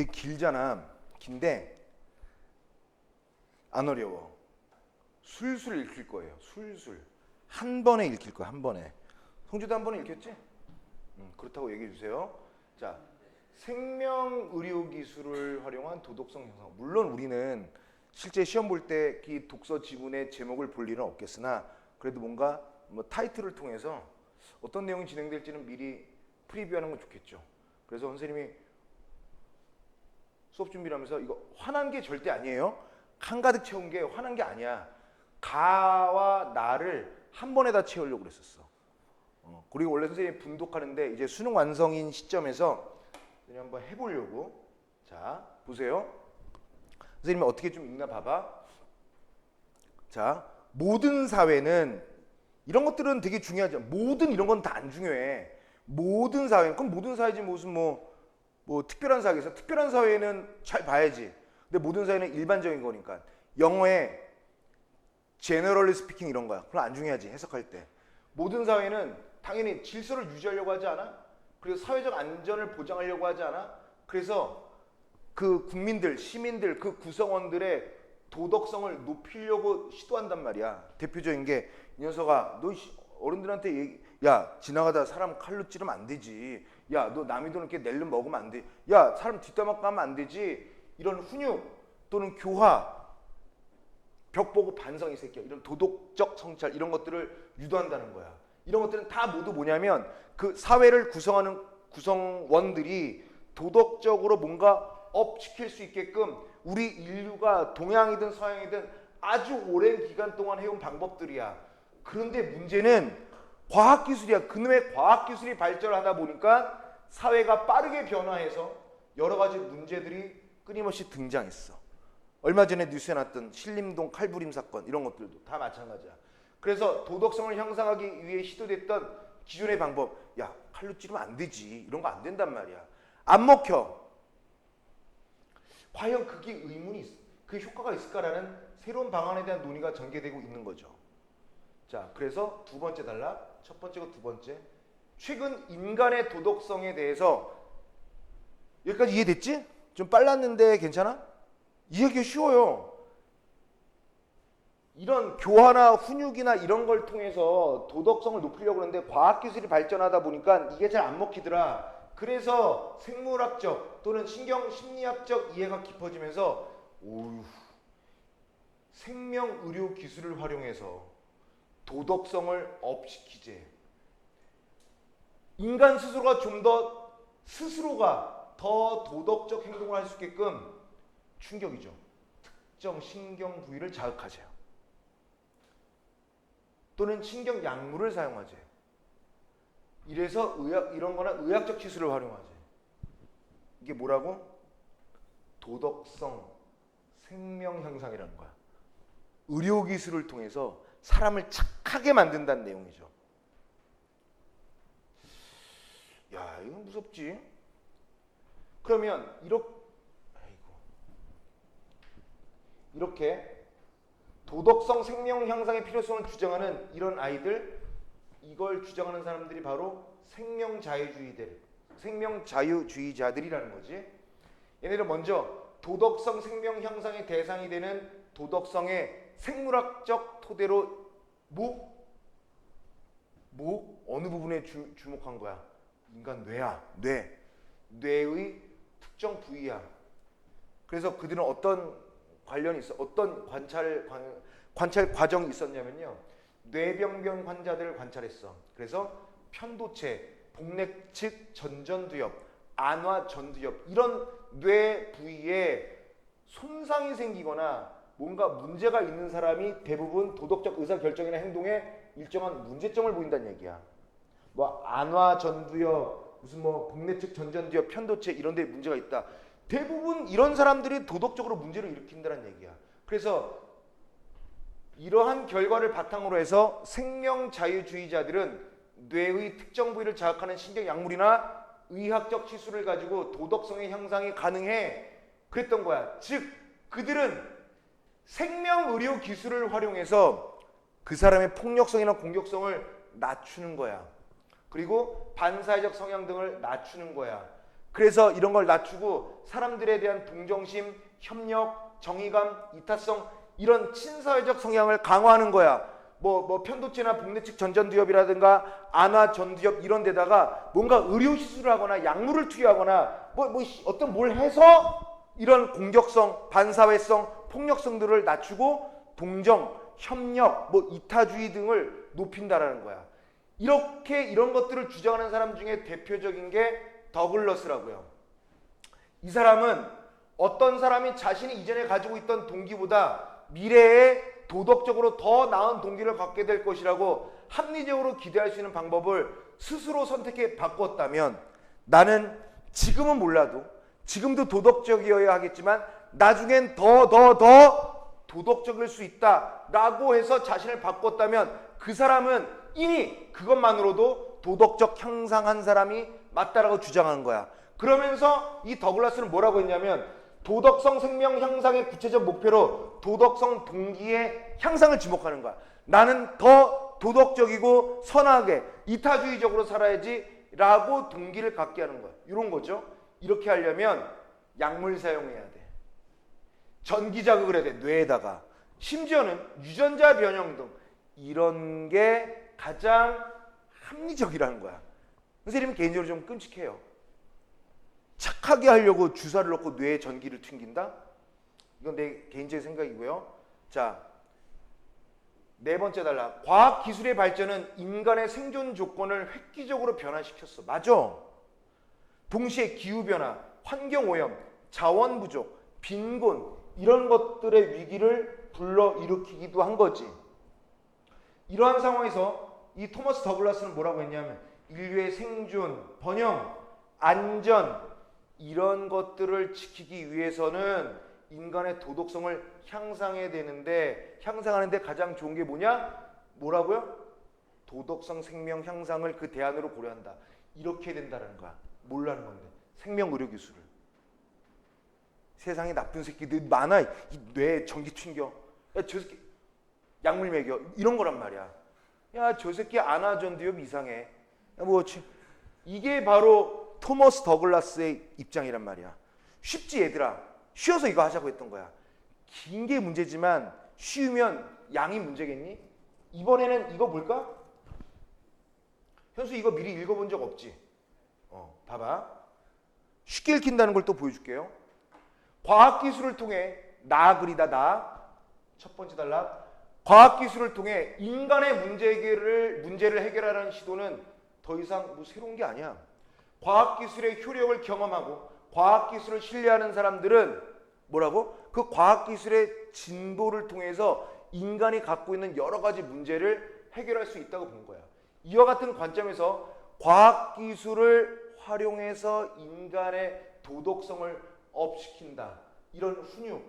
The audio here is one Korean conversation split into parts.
되게 길잖아. 긴데 안 어려워. 술술 읽힐 거예요. 술술. 한 번에 읽힐 거야. 한 번에. 성주도 한 번에 읽혔지? 그렇다고 얘기해 주세요. 자, 생명의료기술을 활용한 도덕성 형성. 물론 우리는 실제 시험 볼 때 이 독서 지문의 제목을 볼 일은 없겠으나 그래도 뭔가 뭐 타이틀을 통해서 어떤 내용이 진행될지는 미리 프리뷰하는 건 좋겠죠. 그래서 선생님이 수업 준비를 하면서 이거 화난 게 절대 아니에요. 한가득 채운 게 화난 게 아니야. 가와 나를 한 번에 다 채우려고 그랬었어. 그리고 원래 선생님이 분독하는데 이제 수능 완성인 시점에서 선생님 한번 해보려고. 자, 보세요. 선생님이 어떻게 좀 읽나 봐봐. 자, 모든 사회는 이런 것들은 되게 중요하죠. 모든 이런 건 다 안 중요해. 모든 사회는 그럼 모든 사회지 무슨 뭐 특별한 사회에서 특별한 사회는 잘 봐야지. 근데 모든 사회는 일반적인 거니까 영어에 generally speaking 이런 거야. 그럼 안 중요하지 해석할 때. 모든 사회는 당연히 질서를 유지하려고 하지 않아? 그리고 사회적 안전을 보장하려고 하지 않아? 그래서 그 국민들, 시민들, 그 구성원들의 도덕성을 높이려고 시도한단 말이야. 대표적인 게 이 녀석아, 너 어른들한테 야 지나가다 사람 칼로 찌르면 안 되지. 야 너 남의 돈 이렇게 낼름 먹으면 안 돼. 야 사람 뒷담화 까면 안 되지. 이런 훈육 또는 교화, 벽 보고 반성 이 새끼야. 이런 도덕적 성찰 이런 것들을 유도한다는 거야. 이런 것들은 다 모두 뭐냐면 그 사회를 구성하는 구성원들이 도덕적으로 뭔가 업시킬 수 있게끔 우리 인류가 동양이든 서양이든 아주 오랜 기간 동안 해온 방법들이야. 그런데 문제는 과학기술이야. 그놈의 과학기술이 발전하다 보니까 사회가 빠르게 변화해서 여러 가지 문제들이 끊임없이 등장했어. 얼마 전에 뉴스에 났던 신림동 칼부림 사건 이런 것들도 다 마찬가지야. 그래서 도덕성을 향상하기 위해 시도됐던 기존의 방법, 야 칼로 찌르면 안 되지. 이런 거 안 된단 말이야. 안 먹혀. 과연 그게 그 효과가 있을까라는 새로운 방안에 대한 논의가 전개되고 있는 거죠. 자, 그래서 두 번째 단락, 첫 번째고 두 번째. 최근 인간의 도덕성에 대해서 여기까지 이해됐지? 좀 빨랐는데 괜찮아? 이해하기 쉬워요. 이런 교화나 훈육이나 이런 걸 통해서 도덕성을 높이려고 하는데 과학기술이 발전하다 보니까 이게 잘 안 먹히더라. 그래서 생물학적 또는 신경심리학적 이해가 깊어지면서 생명의료 기술을 활용해서 도덕성을 업시키지. 인간 스스로가 좀 더 스스로가 더 도덕적 행동을 할 수 있게끔 충격이죠. 특정 신경 부위를 자극하세요. 또는 신경 약물을 사용하지. 이래서 이런 거나 의학적 기술을 활용하지. 이게 뭐라고? 도덕성 생명 향상이라는 거야. 의료 기술을 통해서 사람을 착하게 만든다는 내용이죠. 야, 이건 무섭지? 그러면 이렇게 도덕성 생명 향상의 필요성을 주장하는 이런 아이들, 이걸 주장하는 사람들이 바로 생명자유주의자들이라는 거지. 얘네들 먼저 도덕성 생명 향상의 대상이 되는 도덕성의 생물학적 토대로 어느 부분에 주목한 거야? 인간 뇌야. 뇌의 특정 부위야. 그래서 그들은 어떤 관련이 있어? 어떤 관찰 과정이 있었냐면요. 뇌병변 환자들을 관찰했어. 그래서 편도체, 복내측 전전두엽, 안화전두엽 이런 뇌 부위에 손상이 생기거나 뭔가 문제가 있는 사람이 대부분 도덕적 의사결정이나 행동에 일정한 문제점을 보인다는 얘기야. 뭐 안화전두엽, 무슨 뭐 복내측 전전두엽, 편도체 이런 데 문제가 있다. 대부분 이런 사람들이 도덕적으로 문제를 일으킨다는 얘기야. 그래서 이러한 결과를 바탕으로 해서 생명자유주의자들은 뇌의 특정 부위를 자극하는 신경약물이나 의학적 치수를 가지고 도덕성의 향상이 가능해 그랬던 거야. 즉 그들은 생명의료 기술을 활용해서 그 사람의 폭력성이나 공격성을 낮추는 거야. 그리고 반사회적 성향 등을 낮추는 거야. 그래서 이런 걸 낮추고 사람들에 대한 동정심, 협력, 정의감, 이타성 이런 친사회적 성향을 강화하는 거야. 뭐 편도체나 복내측 전전두엽이라든가 안화 전두엽 이런 데다가 뭔가 의료 시술을 하거나 약물을 투여하거나 어떤 뭘 해서 이런 공격성, 반사회성, 폭력성들을 낮추고 동정, 협력, 이타주의 등을 높인다라는 거야. 이렇게 이런 것들을 주장하는 사람 중에 대표적인 게 더글러스라고요. 이 사람은 어떤 사람이 자신이 이전에 가지고 있던 동기보다 미래에 도덕적으로 더 나은 동기를 갖게 될 것이라고 합리적으로 기대할 수 있는 방법을 스스로 선택해 바꿨다면 나는 지금은 몰라도 지금도 도덕적이어야 하겠지만 나중엔 더 도덕적일 수 있다라고 해서 자신을 바꿨다면 그 사람은 이미 그것만으로도 도덕적 향상한 사람이 맞다라고 주장하는 거야. 그러면서 이 더글라스는 뭐라고 했냐면 도덕성 생명 향상의 구체적 목표로 도덕성 동기의 향상을 지목하는 거야. 나는 더 도덕적이고 선하게 이타주의적으로 살아야지 라고 동기를 갖게 하는 거야. 이런 거죠. 이렇게 하려면 약물 사용해야 돼. 전기 자극을 해야 돼. 뇌에다가. 심지어는 유전자 변형 등 이런 게 가장 합리적이라는 거야. 선생님은 개인적으로 좀 끔찍해요. 착하게 하려고 주사를 넣고 뇌에 전기를 튕긴다? 이건 내 개인적인 생각이고요. 자, 네 번째 단락. 과학기술의 발전은 인간의 생존 조건을 획기적으로 변화시켰어. 맞아. 동시에 기후변화, 환경오염, 자원 부족, 빈곤 이런 것들의 위기를 불러일으키기도 한 거지. 이러한 상황에서 이 토머스 더글라스는 뭐라고 했냐면 인류의 생존, 번영, 안전 이런 것들을 지키기 위해서는 인간의 도덕성을 향상해야 되는데 향상하는데 가장 좋은 게 뭐냐? 뭐라고요? 도덕성 생명 향상을 그 대안으로 고려한다. 이렇게 된다는 거야. 뭘라는 건데? 생명의료기술을. 세상에 나쁜 새끼들 많아. 뇌에 전기 튕겨. 야, 저 새끼 약물 먹여. 이런 거란 말이야. 야, 저 새끼 안화전두엽 이상해. 이게 바로 토머스 더글라스의 입장이란 말이야. 쉽지 얘들아. 쉬워서 이거 하자고 했던 거야. 긴 게 문제지만 쉬우면 양이 문제겠니? 이번에는 이거 볼까? 현수 이거 미리 읽어본 적 없지? 봐봐. 쉽게 읽힌다는 걸 또 보여줄게요. 과학기술을 통해 그리다 나. 첫 번째 단락. 과학기술을 통해 인간의 문제를 해결하라는 시도는 더 이상 새로운 게 아니야. 과학기술의 효력을 경험하고 과학기술을 신뢰하는 사람들은 뭐라고? 그 과학기술의 진보를 통해서 인간이 갖고 있는 여러 가지 문제를 해결할 수 있다고 본 거야. 이와 같은 관점에서 과학기술을 활용해서 인간의 도덕성을 업시킨다. 이런 훈육,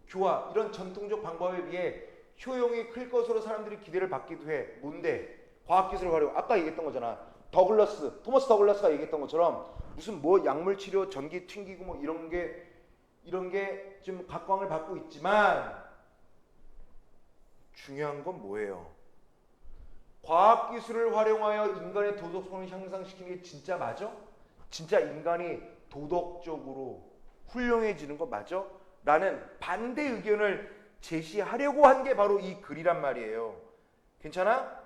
교화, 이런 전통적 방법에 비해 효용이 클 것으로 사람들이 기대를 받기도 해. 뭔데? 과학기술을 활용. 아까 얘기했던 거잖아. 토머스 더글라스가 얘기했던 것처럼 무슨 약물 치료, 전기 튕기고 이런 게 좀 각광을 받고 있지만 중요한 건 뭐예요? 과학기술을 활용하여 인간의 도덕성을 향상시키는 게 진짜 맞아? 진짜 인간이 도덕적으로 훌륭해지는 거 맞아? 라는 반대 의견을 제시하려고 한 게 바로 이 글이란 말이에요. 괜찮아?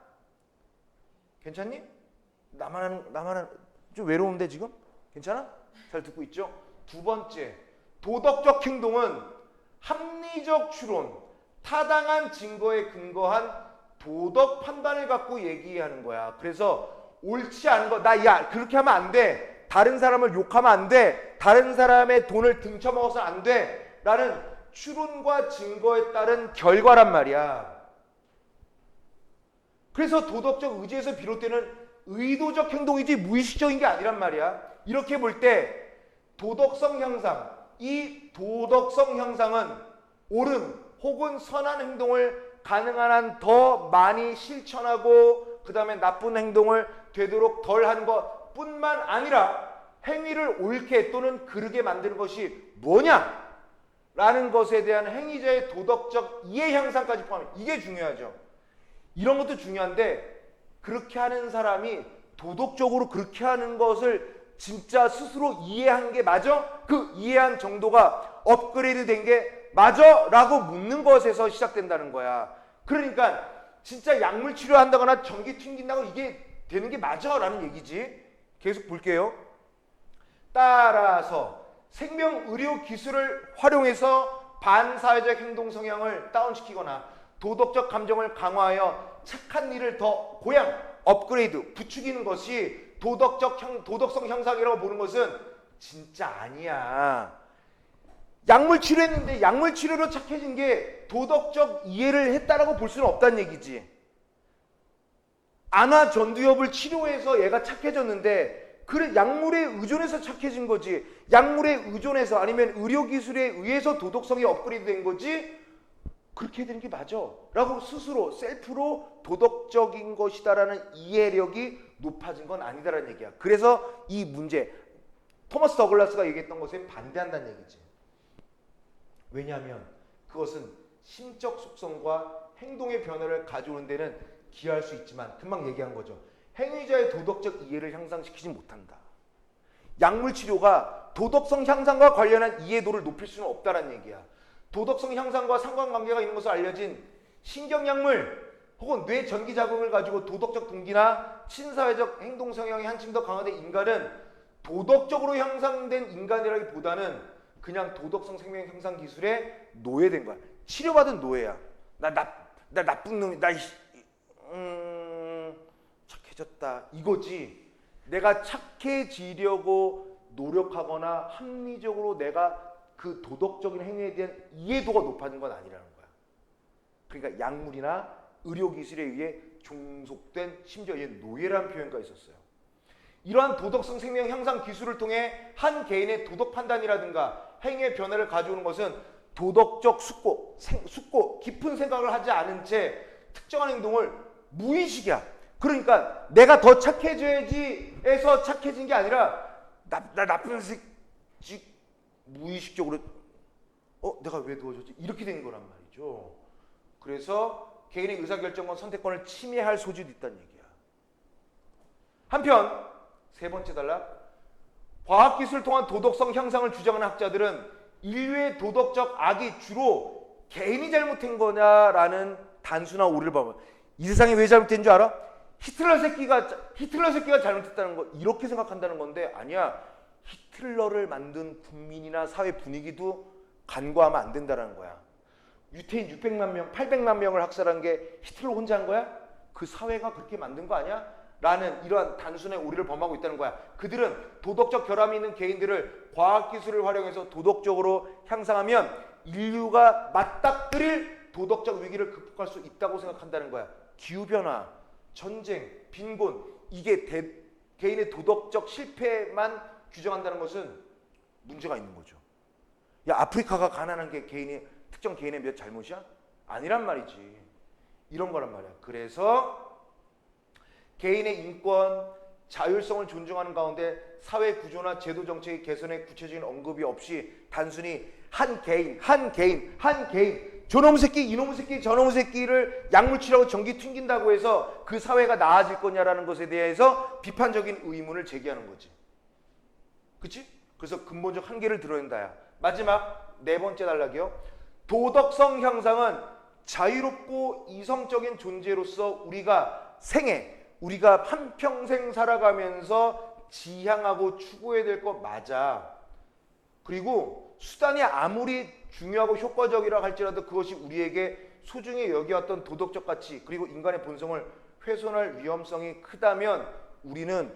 괜찮니? 나만 좀 외로운데 지금? 괜찮아? 잘 듣고 있죠? 두 번째, 도덕적 행동은 합리적 추론, 타당한 증거에 근거한 도덕 판단을 갖고 얘기하는 거야. 그래서 옳지 않은 거, 그렇게 하면 안 돼. 다른 사람을 욕하면 안 돼. 다른 사람의 돈을 등쳐먹어서는 안 돼. 라는 추론과 증거에 따른 결과란 말이야. 그래서 도덕적 의지에서 비롯되는 의도적 행동이지 무의식적인 게 아니란 말이야. 이렇게 볼 때 도덕성 향상, 이 도덕성 향상은 옳은 혹은 선한 행동을 가능한 한 더 많이 실천하고 그 다음에 나쁜 행동을 되도록 덜 하는 것 뿐만 아니라 행위를 옳게 또는 그르게 만드는 것이 뭐냐? 라는 것에 대한 행위자의 도덕적 이해 향상까지 포함해. 이게 중요하죠. 이런 것도 중요한데 그렇게 하는 사람이 도덕적으로 그렇게 하는 것을 진짜 스스로 이해한 게 맞아? 그 이해한 정도가 업그레이드 된 게 맞아? 라고 묻는 것에서 시작된다는 거야. 그러니까 진짜 약물 치료한다거나 전기 튕긴다고 이게 되는 게 맞아? 라는 얘기지. 계속 볼게요. 따라서 생명의료 기술을 활용해서 반사회적 행동 성향을 다운시키거나 도덕적 감정을 강화하여 착한 일을 더 고양, 업그레이드, 부추기는 것이 도덕성 향상이라고 보는 것은 진짜 아니야. 약물 치료했는데 약물 치료로 착해진 게 도덕적 이해를 했다라고 볼 수는 없다는 얘기지. 안화 전두엽을 치료해서 얘가 착해졌는데 그래 약물에 의존해서 착해진 거지. 약물에 의존해서 아니면 의료기술에 의해서 도덕성이 업그레이드 된 거지. 그렇게 되는 게 맞아 라고 스스로 셀프로 도덕적인 것이다라는 이해력이 높아진 건 아니다라는 얘기야. 그래서 이 문제 토마스 더글라스가 얘기했던 것에 반대한다는 얘기지. 왜냐하면 그것은 심적 속성과 행동의 변화를 가져오는 데는 기여할 수 있지만 금방 얘기한 거죠. 행위자의 도덕적 이해를 향상시키지 못한다. 약물 치료가 도덕성 향상과 관련한 이해도를 높일 수는 없다는 얘기야. 도덕성 향상과 상관관계가 있는 것으로 알려진 신경약물 혹은 뇌 전기 자극을 가지고 도덕적 동기나 친사회적 행동 성향이 한층 더 강화된 인간은 도덕적으로 향상된 인간이라기보다는 그냥 도덕성 생명 향상 기술에 노예된 거야. 치료받은 노예야. 나 나쁜 놈이 착해졌다 이거지. 내가 착해지려고 노력하거나 합리적으로 내가 그 도덕적인 행위에 대한 이해도가 높아진 건 아니라는 거야. 그러니까 약물이나 의료기술에 의해 종속된 심지어 얘 노예라는 표현까지 있었어요. 이러한 도덕성 생명 향상 기술을 통해 한 개인의 도덕 판단이라든가 행위의 변화를 가져오는 것은 도덕적 숙고, 깊은 생각을 하지 않은 채 특정한 행동을 무의식이야. 그러니까 내가 더 착해져야지 해서 착해진 게 아니라 나 나쁜 새끼 무의식적으로 내가 왜 도와줬지? 이렇게 된 거란 말이죠. 그래서 개인의 의사결정권, 선택권을 침해할 소지도 있다는 얘기야. 한편 세 번째 단락, 과학기술을 통한 도덕성 향상을 주장하는 학자들은 인류의 도덕적 악이 주로 개인이 잘못한 거냐라는 단순한 오류를 봐봐. 이 세상에 왜 잘못된 줄 알아? 히틀러 새끼가 잘못했다는 거 이렇게 생각한다는 건데 아니야. 히틀러를 만든 국민이나 사회 분위기도 간과하면 안 된다는 거야. 유태인 600만 명, 800만 명을 학살한 게 히틀러 혼자 한 거야? 그 사회가 그렇게 만든 거 아니야? 라는 이러한 단순한 오류를 범하고 있다는 거야. 그들은 도덕적 결함이 있는 개인들을 과학기술을 활용해서 도덕적으로 향상하면 인류가 맞닥뜨릴 도덕적 위기를 극복할 수 있다고 생각한다는 거야. 기후변화, 전쟁, 빈곤 이게 개인의 도덕적 실패만 규정한다는 것은 문제가 있는 거죠. 야, 아프리카가 가난한 게 특정 개인의 몇 잘못이야? 아니란 말이지. 이런 거란 말이야. 그래서 개인의 인권, 자율성을 존중하는 가운데 사회 구조나 제도 정책의 개선에 구체적인 언급이 없이 단순히 한 개인 저놈 새끼, 이놈 새끼, 저놈 새끼를 약물 치료하고 전기 튕긴다고 해서 그 사회가 나아질 거냐라는 것에 대해서 비판적인 의문을 제기하는 거지. 그치? 그래서 근본적 한계를 드러낸다야. 마지막 네 번째 단락이요. 도덕성 향상은 자유롭고 이성적인 존재로서 우리가 한평생 살아가면서 지향하고 추구해야 될 것 맞아. 그리고 수단이 아무리 중요하고 효과적이라 할지라도 그것이 우리에게 소중히 여겨왔던 도덕적 가치 그리고 인간의 본성을 훼손할 위험성이 크다면 우리는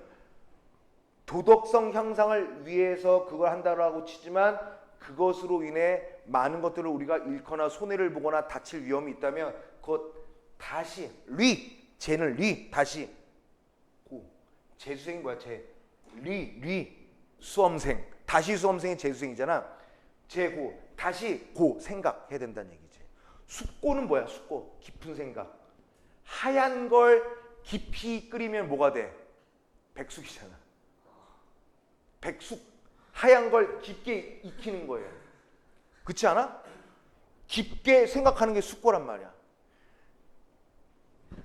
도덕성 향상을 위해서 그걸 한다고 치지만 그것으로 인해 많은 것들을 우리가 잃거나 손해를 보거나 다칠 위험이 있다면 그것 다시 다시 재수생인 거야. 수험생 다시 수험생이 재수생이잖아. 다시 생각해야 된다는 얘기지. 숙고는 뭐야? 숙고 깊은 생각. 하얀 걸 깊이 끓이면 뭐가 돼? 백숙이잖아. 백숙 하얀 걸 깊게 익히는 거예요. 그렇지 않아? 깊게 생각하는 게 숙고란 말이야.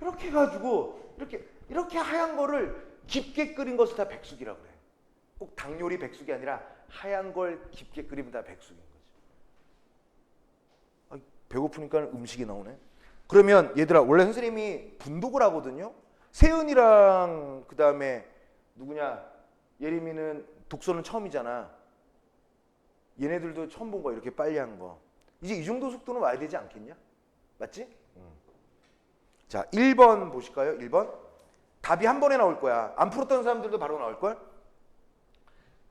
이렇게 해가지고 이렇게 하얀 거를 깊게 끓인 것을 다 백숙이라고 그래. 꼭 닭요리 백숙이 아니라 하얀 걸 깊게 끓이면 다 백숙인 거지. 배고프니까 음식이 나오네. 그러면 얘들아, 원래 선생님이 분독을 하거든요. 세은이랑 그 다음에 누구냐, 예림이는 독서는 처음이잖아. 얘네들도 처음 본 거야, 이렇게 빨리 한 거. 이제 이 정도 속도는 와야 되지 않겠냐? 맞지? 자, 1번 보실까요? 1번. 답이 한 번에 나올 거야. 안 풀었던 사람들도 바로 나올걸?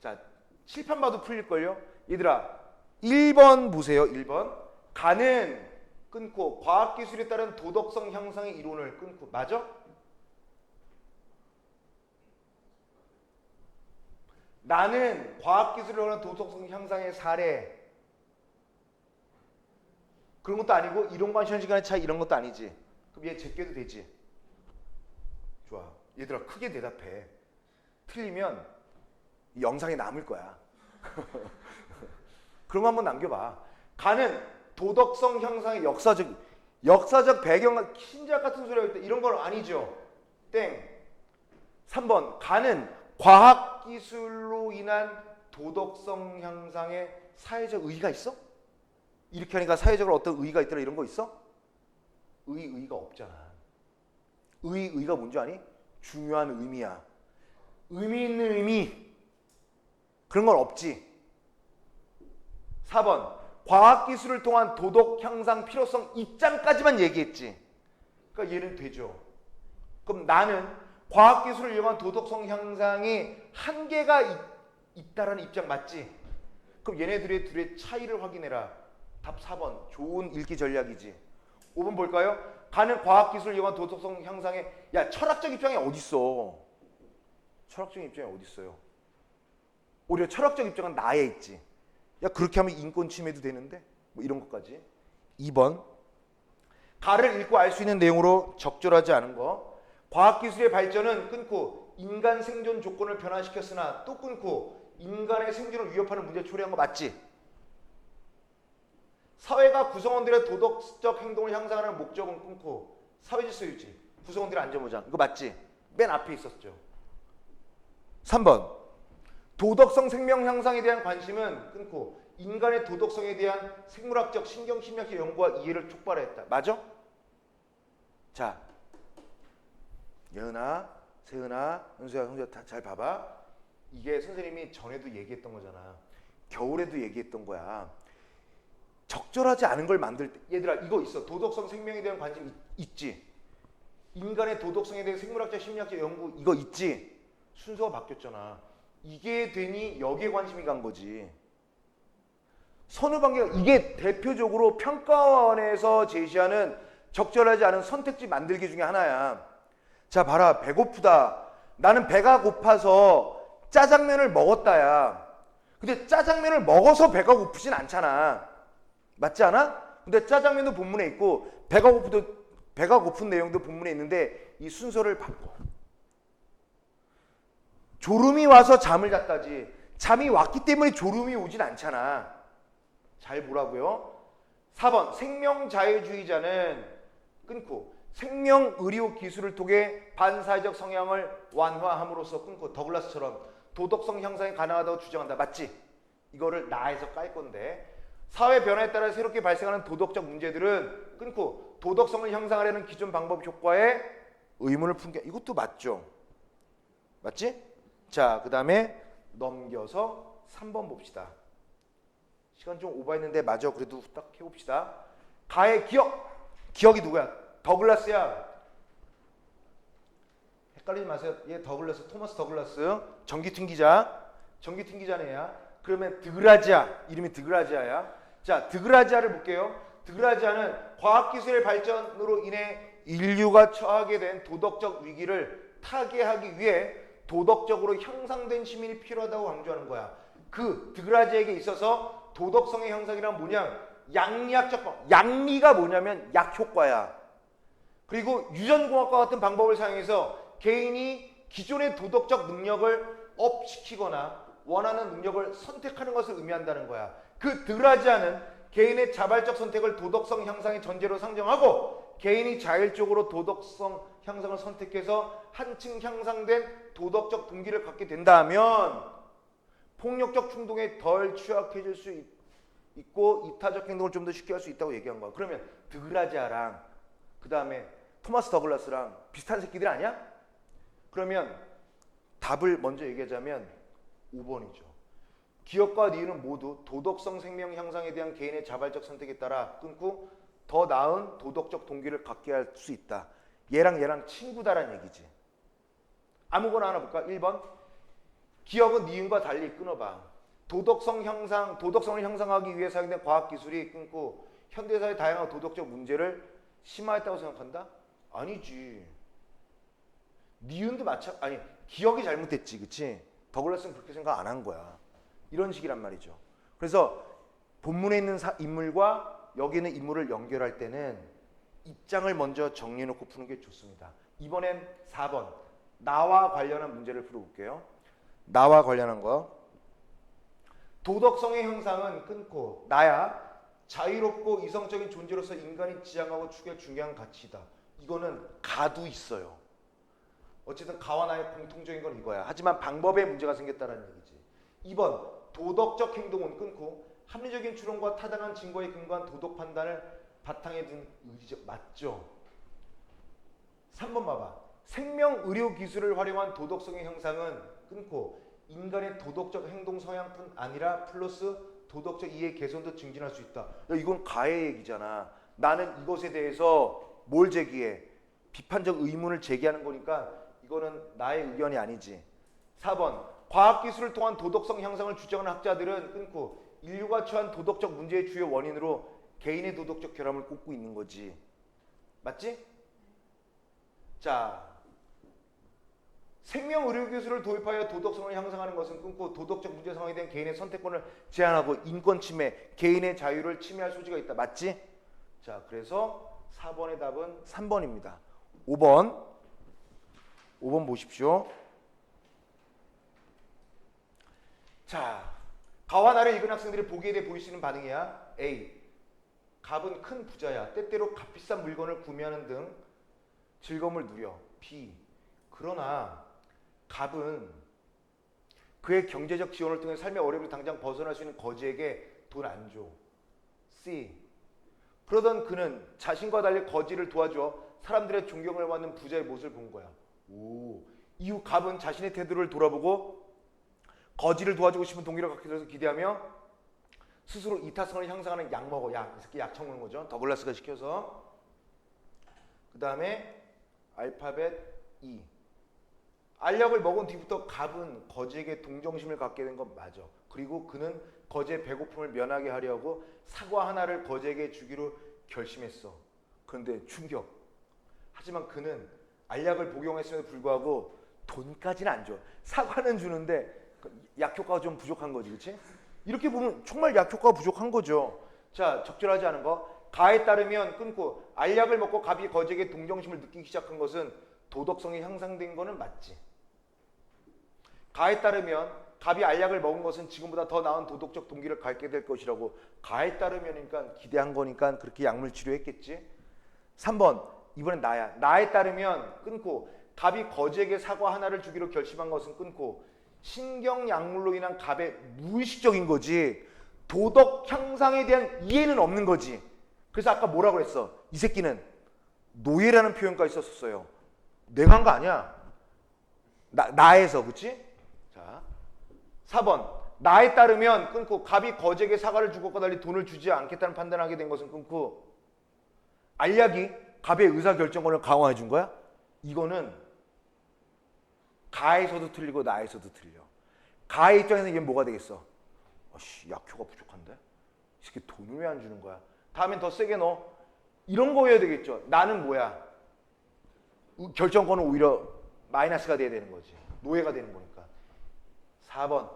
자, 칠판 봐도 풀릴걸요? 얘들아, 1번 보세요. 1번. 가는 끊고 과학기술에 따른 도덕성 향상의 이론을 끊고. 맞아? 나는 과학기술에 관한 도덕성 향상의 사례. 그런 것도 아니고 이론과 현 시간의 차이 이런 것도 아니지. 그럼 얘 제껴도 되지. 좋아. 얘들아, 크게 대답해. 틀리면 이 영상에 남을 거야. 그런 거 한번 남겨봐. 가는 도덕성 향상의 역사적 배경, 신작 같은 소리 할 때 이런 건 아니죠. 땡. 3번. 가는 과학기술로 인한 도덕성 향상의 사회적 의의가 있어? 이렇게 하니까 사회적으로 어떤 의의가 있더라 이런 거 있어? 의의가 없잖아. 의의가 뭔지 아니? 중요한 의미야. 의미 있는 의미. 그런 건 없지. 4번. 과학기술을 통한 도덕 향상 필요성 입장까지만 얘기했지. 그러니까 얘는 되죠. 그럼 나는 과학기술을 이용한 도덕성 향상이 한계가 있다라는 입장 맞지? 그럼 얘네들의 둘의 차이를 확인해라. 답 4번. 좋은 읽기 전략이지. 5번 볼까요? 가는 과학기술을 이용한 도덕성 향상에, 야, 철학적 입장이 어딨어? 철학적 입장이 어딨어요? 오히려 철학적 입장은 나에 있지. 야, 그렇게 하면 인권 침해도 되는데? 뭐 이런 것까지. 2번. 가를 읽고 알 수 있는 내용으로 적절하지 않은 거. 과학기술의 발전은 끊고 인간 생존 조건을 변화시켰으나 또 끊고 인간의 생존을 위협하는 문제를 초래한 거 맞지? 사회가 구성원들의 도덕적 행동을 향상하는 목적은 끊고 사회질서 유지, 구성원들의 안전보장. 이거 맞지? 맨 앞에 있었죠. 3번. 도덕성 생명 향상에 대한 관심은 끊고 인간의 도덕성에 대한 생물학적, 신경심리학적 연구와 이해를 촉발했다. 맞아? 자, 예은아, 세은아, 은수야, 성주야 다 잘 봐봐. 이게 선생님이 전에도 얘기했던 거잖아. 겨울에도 얘기했던 거야. 적절하지 않은 걸 만들 때, 얘들아 이거 있어. 도덕성 생명에 대한 관심 있지? 인간의 도덕성에 대한 생물학적, 심리학적 연구 이거 있지? 순서가 바뀌었잖아. 이게 되니 여기에 관심이 간 거지. 선후관계가, 이게 대표적으로 평가원에서 제시하는 적절하지 않은 선택지 만들기 중에 하나야. 자, 봐라. 배고프다. 나는 배가 고파서 짜장면을 먹었다야. 근데 짜장면을 먹어서 배가 고프진 않잖아. 맞지 않아? 근데 짜장면도 본문에 있고 배가 고픈 내용도 본문에 있는데 이 순서를 바꿔. 졸음이 와서 잠을 잤다지. 잠이 왔기 때문에 졸음이 오진 않잖아. 잘 보라고요. 4번. 생명자유주의자는 끊고 생명의료 기술을 통해 반사회적 성향을 완화함으로써 끊고 더글라스처럼 도덕성 향상이 가능하다고 주장한다. 맞지? 이거를 나에서 깔 건데, 사회 변화에 따라 새롭게 발생하는 도덕적 문제들은 끊고 도덕성을 향상하려는 기존 방법 효과에 의문을 품게. 이것도 맞죠? 맞지? 자, 그 다음에 넘겨서 3번 봅시다. 시간 좀 오버했는데 맞아. 그래도 후딱 해봅시다. 가의 기억. 기억이 누구야? 더글라스야. 헷갈리지 마세요. 얘 더글라스, 토마스 더글라스. 전기 튕기자네 얘야. 그러면 드그라지아. 이름이 드그라지아야. 자, 드그라지아를 볼게요. 드그라지아는 과학기술의 발전으로 인해 인류가 처하게 된 도덕적 위기를 타개하기 위해 도덕적으로 향상된 시민이 필요하다고 강조하는 거야. 그 드그라지아에게 있어서 도덕성의 향상이란 뭐냐? 양리학적, 양리가 뭐냐면 약효과야. 그리고 유전공학과 같은 방법을 사용해서 개인이 기존의 도덕적 능력을 업시키거나 원하는 능력을 선택하는 것을 의미한다는 거야. 그 드그라지아는 개인의 자발적 선택을 도덕성 향상의 전제로 상정하고 개인이 자율적으로 도덕성 향상을 선택해서 한층 향상된 도덕적 동기를 갖게 된다면 폭력적 충동에 덜 취약해질 수 있고 이타적 행동을 좀 더 쉽게 할 수 있다고 얘기한 거야. 그러면 드그라지아랑 그 다음에 토마스 더글라스랑 비슷한 새끼들 아니야? 그러면 답을 먼저 얘기하자면 5번이죠. 기업과 니은은 모두 도덕성 생명 향상에 대한 개인의 자발적 선택에 따라 끊고 더 나은 도덕적 동기를 갖게 할 수 있다. 얘랑 친구다란 얘기지. 아무거나 하나 볼까? 1번. 기업은 니은과 달리 끊어봐. 도덕성을 향상하기 위해 사용된 과학기술이 끊고 현대사의 다양한 도덕적 문제를 심화했다고 생각한다? 아니지. 니은도 아니 기억이 잘못됐지, 그치? 더글라스는 그렇게 생각 안 한 거야. 이런 식이란 말이죠. 그래서 본문에 있는 인물과 여기 있는 인물을 연결할 때는 입장을 먼저 정리해놓고 푸는 게 좋습니다. 이번엔 4번 나와 관련한 문제를 풀어볼게요. 나와 관련한 거. 도덕성의 형상은 끊고 나야 자유롭고 이성적인 존재로서 인간이 지향하고 추구할 중요한 가치다. 이거는 가도 있어요. 어쨌든 가와 나의 공통적인 건 이거야. 하지만 방법에 문제가 생겼다는 얘기지. 2번 도덕적 행동은 끊고 합리적인 추론과 타당한 증거에 근거한 도덕 판단을 바탕에 둔 의지적 맞죠? 3번 봐봐. 생명 의료 기술을 활용한 도덕성의 형상은 끊고 인간의 도덕적 행동 성향뿐 아니라 플러스 도덕적 이해 개선도 증진할 수 있다. 야, 이건 가의 얘기잖아. 나는 이것에 대해서 뭘 제기해? 비판적 의문을 제기하는 거니까 이거는 나의 의견이 아니지. 4번 과학기술을 통한 도덕성 향상을 주장하는 학자들은 끊고 인류가 처한 도덕적 문제의 주요 원인으로 개인의 도덕적 결함을 꼽고 있는 거지. 맞지? 자, 생명의료기술을 도입하여 도덕성을 향상하는 것은 끊고 도덕적 문제 상황에 대한 개인의 선택권을 제한하고 인권 침해, 개인의 자유를 침해할 소지가 있다. 맞지? 자, 그래서 4번의 답은 3번입니다. 5번 보십시오. 자, 가와 나를 읽은 학생들이 보기에 대해 보일 수 있는 반응이야. A. 갑은 큰 부자야. 때때로 값비싼 물건을 구매하는 등 즐거움을 누려. B. 그러나 갑은 그의 경제적 지원을 통해 삶의 어려움을 당장 벗어날 수 있는 거지에게 돈 안 줘. C. 그러던 그는 자신과 달리 거지를 도와줘 사람들의 존경을 받는 부자의 모습을 본 거야. 오. 이후 갑은 자신의 태도를 돌아보고 거지를 도와주고 싶은 동기를 갖게 돼서 기대하며 스스로 이타성을 향상하는 약 먹어. 이 새끼 약 처먹는 거죠. 더글라스가 시켜서. 그 다음에 알파벳 E. 알약을 먹은 뒤부터 갑은 거지에게 동정심을 갖게 된 건 맞아. 그리고 그는 거지의 배고픔을 면하게 하려고 사과 하나를 거지에게 주기로 결심했어. 그런데 충격. 하지만 그는 알약을 복용했음에도 불구하고 돈까지는 안 줘. 사과는 주는데 약 효과가 좀 부족한 거지, 그렇지? 이렇게 보면 정말 약 효과가 부족한 거죠. 자, 적절하지 않은 거. 가에 따르면 끊고 알약을 먹고 갑이 거지에게 동정심을 느끼기 시작한 것은 도덕성이 향상된 거는 맞지. 가에 따르면 갑이 알약을 먹은 것은 지금보다 더 나은 도덕적 동기를 갖게 될 것이라고. 가에 따르면이니까 기대한 거니까 그렇게 약물 치료했겠지. 3번 이번엔 나야. 나에 따르면 끊고 갑이 거지에게 사과 하나를 주기로 결심한 것은 끊고 신경약물로 인한 갑의 무의식적인 거지 도덕 향상에 대한 이해는 없는 거지. 그래서 아까 뭐라고 그랬어? 이 새끼는 노예라는 표현까지 썼었어요. 내가 한 거 아니야. 나에서, 그치? 자, 4번 나에 따르면 끊고 갑이 거지에게 사과를 줄 것과 달리 돈을 주지 않겠다는 판단을 하게 된 것은 끊고 알약이 갑의 의사결정권을 강화해 준 거야? 이거는 가에서도 틀리고 나에서도 틀려. 가의 입장에서는 이게 뭐가 되겠어? 약효가 부족한데? 이 새끼 돈을 왜 안 주는 거야? 다음엔 더 세게 넣어. 이런 거여야 되겠죠. 나는 뭐야? 결정권은 오히려 마이너스가 돼야 되는 거지. 노예가 되는 거니까. 4번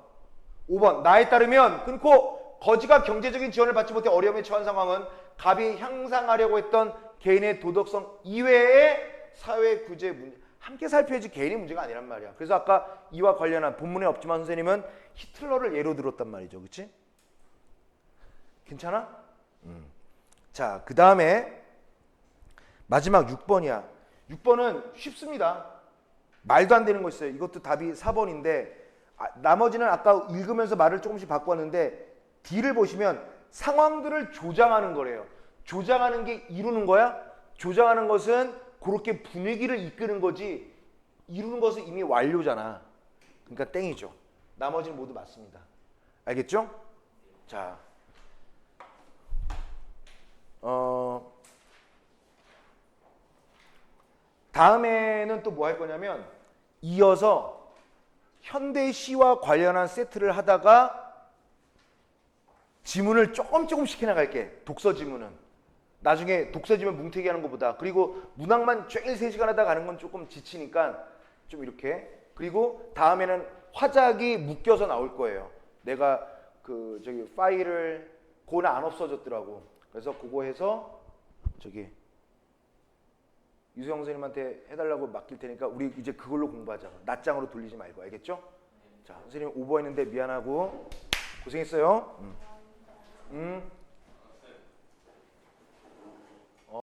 5번 나에 따르면 끊고 거지가 경제적인 지원을 받지 못해 어려움에 처한 상황은 갑이 향상하려고 했던 개인의 도덕성 이외의 사회 구제 문제 함께 살펴야지 개인의 문제가 아니란 말이야. 그래서 아까 이와 관련한 본문에 없지만 선생님은 히틀러를 예로 들었단 말이죠. 그치? 괜찮아? 자, 그 다음에 마지막 6번이야. 6번은 쉽습니다. 말도 안 되는 거 있어요. 이것도 답이 4번인데 나머지는 아까 읽으면서 말을 조금씩 바꿨는데 D를 보시면 상황들을 조장하는 거래요. 조장하는 게 이루는 거야? 조장하는 것은 그렇게 분위기를 이끄는 거지 이루는 것은 이미 완료잖아. 그러니까 땡이죠. 나머지는 모두 맞습니다. 알겠죠? 자, 다음에는 또 뭐 할 거냐면 이어서 현대시와 관련한 세트를 하다가 지문을 조금씩 해나갈게. 독서 지문은. 나중에 독서 지문 뭉태기 하는 것보다. 그리고 문학만 쬐일 3시간 하다 가는 건 조금 지치니까 좀 이렇게. 그리고 다음에는 화작이 묶여서 나올 거예요. 내가 그 저기 파일을 그거는 안 없어졌더라고. 그래서 그거 해서 저기 유수영 선생님한테 해달라고 맡길 테니까 우리 이제 그걸로 공부하자. 낮장으로 돌리지 말고. 알겠죠? 자, 선생님 오버했는데 미안하고 고생했어요.